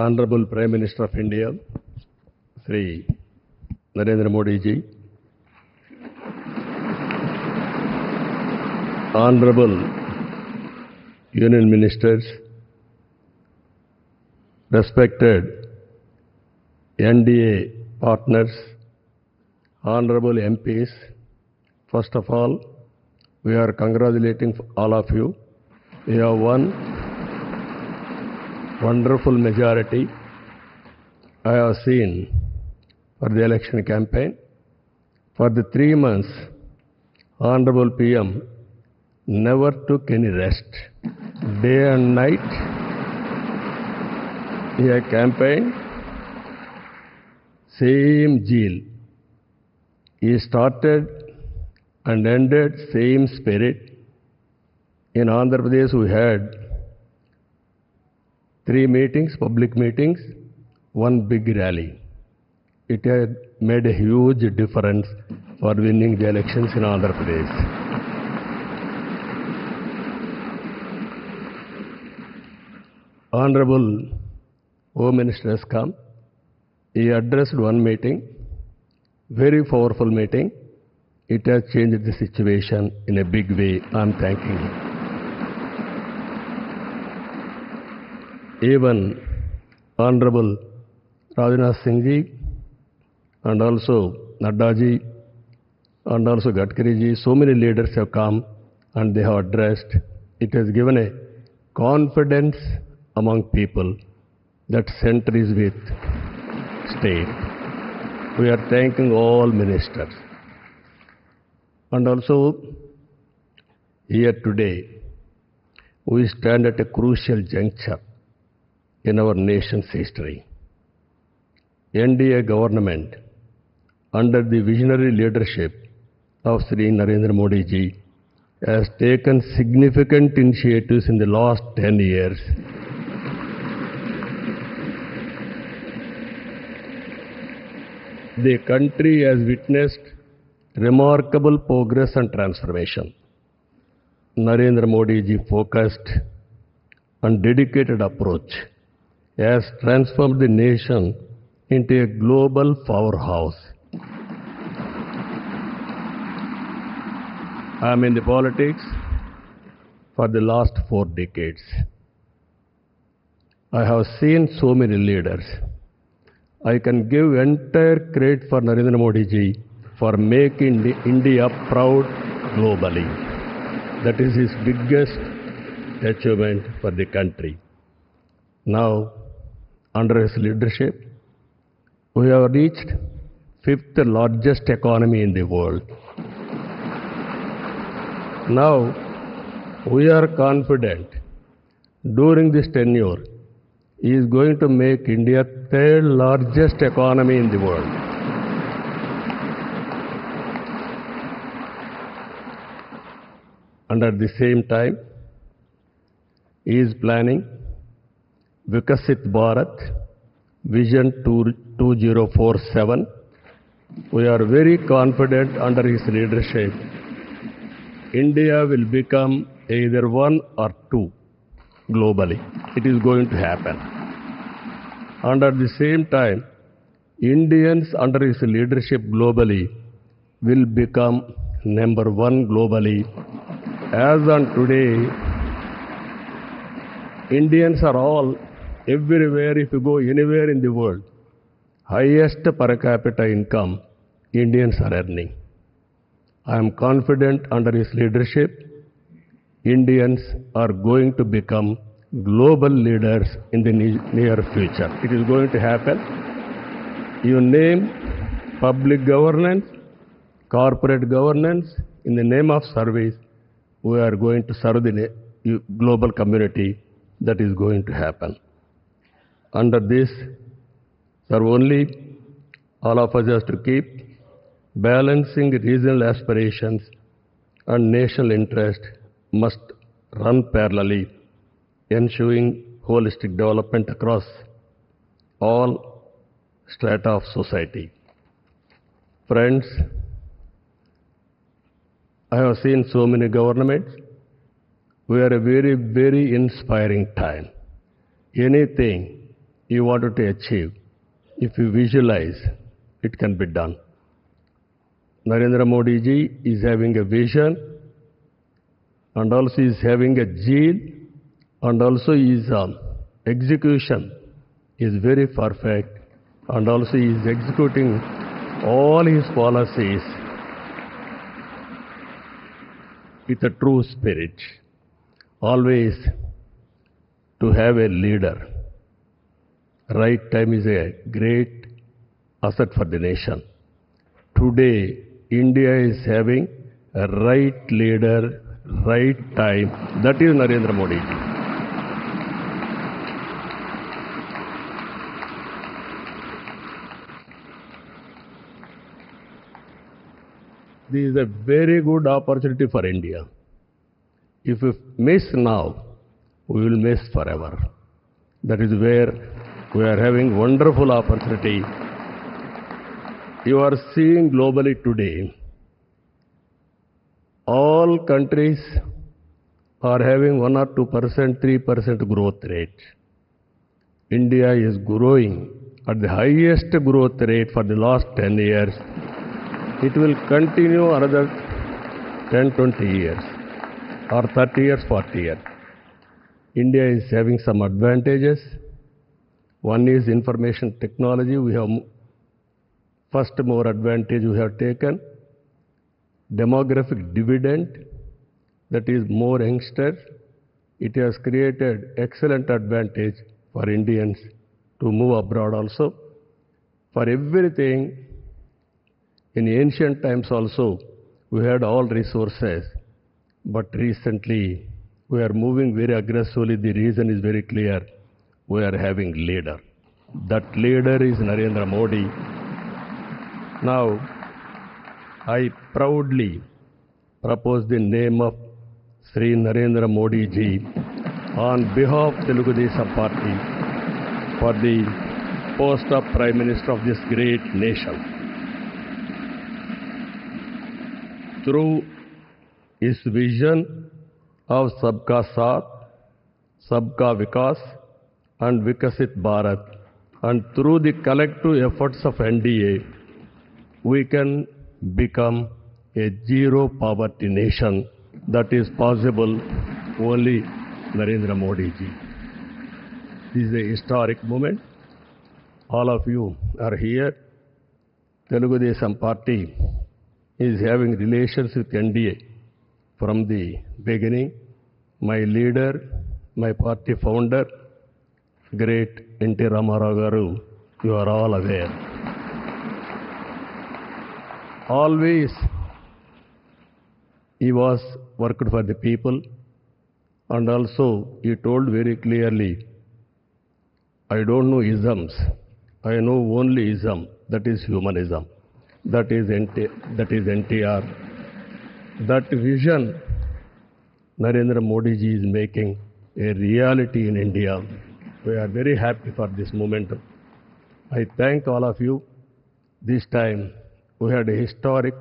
Honorable Prime Minister of India, Sri Narendra Modi ji, Honorable Union Ministers, respected NDA partners, Honorable MPs, first of all, we are congratulating all of you. We have won wonderful majority. I have seen for the election campaign. For the 3 months, Honorable PM never took any rest. Day and night, he had campaigned, same zeal. He started and ended same spirit. In Andhra Pradesh, we had 3 meetings, public meetings, 1 big rally. It had made a huge difference for winning the elections in Andhra Pradesh. Honorable Home Minister has come. He addressed 1 meeting, very powerful meeting. It has changed the situation in a big way. I am thanking him. Even Honorable Rajnath Singh ji and also Nadda ji and also Gadkari ji, so many leaders have come and they have addressed. It has given a confidence among people that center is with state. We are thanking all ministers. And also here today, we stand at a crucial juncture in our nation's history. NDA government, under the visionary leadership of Sri Narendra Modi ji, has taken significant initiatives in the last 10 years. The country has witnessed remarkable progress and transformation. Narendra Modi ji focused and dedicated approach has transformed the nation into a global powerhouse. I am in the politics for the last 4 decades. I have seen so many leaders. I can give entire credit for Narendra Modi ji for making India proud globally. That is his biggest achievement for the country. Now, under his leadership, we have reached 5th largest economy in the world. Now, we are confident during this tenure, he is going to make India 3rd largest economy in the world. And at the same time, he is planning Vikasit Bharat Vision 2047. We are very confident under his leadership, India will become either 1 or 2 globally. It is going to happen. And at the same time, Indians under his leadership globally will become number 1 globally. As on today, Indians are all everywhere. If you go anywhere in the world, highest per capita income Indians are earning. I am confident under his leadership, Indians are going to become global leaders in the near future. It is going to happen. You name public governance, corporate governance, in the name of service, we are going to serve the global community. That is going to happen. Under this, sir, only all of us have to keep balancing regional aspirations and national interest must run parallelly, ensuring holistic development across all strata of society. Friends, I have seen so many governments. We are a very, very inspiring time. Anything you wanted to achieve, if you visualize, it can be done. Narendra Modi ji is having a vision, and also is having a zeal, and also his execution is very perfect, and also he is executing all his policies with a true spirit. Always to have a leader. Right time is a great asset for the nation. Today, India is having a right leader, right time. That is Narendra Modi ji. This is a very good opportunity for India. If we miss now, we will miss forever. That is where we are having wonderful opportunity. You are seeing globally today, all countries are having 1 or 2%, 3% growth rate. India is growing at the highest growth rate for the last 10 years. It will continue another 10, 20 years, or 30 years, 40 years. India is having some advantages. One is information technology. We have first more advantage we have taken. Demographic dividend, that is more youngsters. It has created excellent advantage for Indians to move abroad also. For everything, in ancient times also, we had all resources, but recently we are moving very aggressively. The reason is very clear. We are having leader. That leader is Narendra Modi. Now, I proudly propose the name of Sri Narendra Modi ji on behalf of Telugu Desam Party for the post of Prime Minister of this great nation. Through his vision of Sabka Saath, Sabka Vikas and Vikasit Bharat, and through the collective efforts of NDA, we can become a zero poverty nation. That is possible only Narendra Modi ji. This is a historic moment. All of you are here. Telugu Desam Party is having relations with NDA from the beginning. My leader, my party founder, great N.T. Ramarao Garu, you are all aware. Always he was worked for the people, and also he told very clearly, I don't know isms, I know only ism, that is humanism. That is NTR. That vision Narendra Modi ji is making a reality in India. We are very happy for this momentum. I thank all of you. This time we had a historic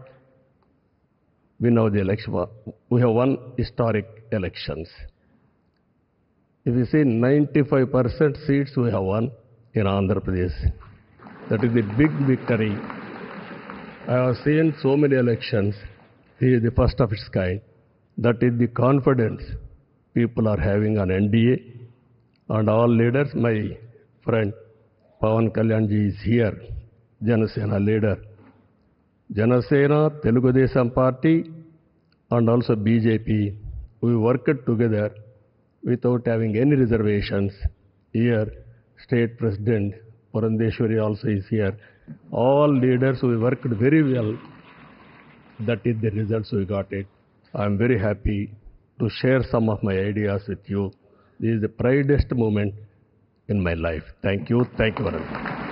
win of the election. We have won historic elections. If you see 95% seats we have won in Andhra Pradesh. That is the big victory. I have seen so many elections. This is the first of its kind. That is the confidence people are having on NDA, and all leaders. My friend Pawan Kalyan ji is here, Janasena leader. Janasena, Telugu Desam Party, and also BJP, we worked together without having any reservations. Here, State President Purandeshwari also is here. All leaders, we worked very well. That is the results we got it. I am very happy to share some of my ideas with you. This is the proudest moment in my life. Thank you. Thank you very much.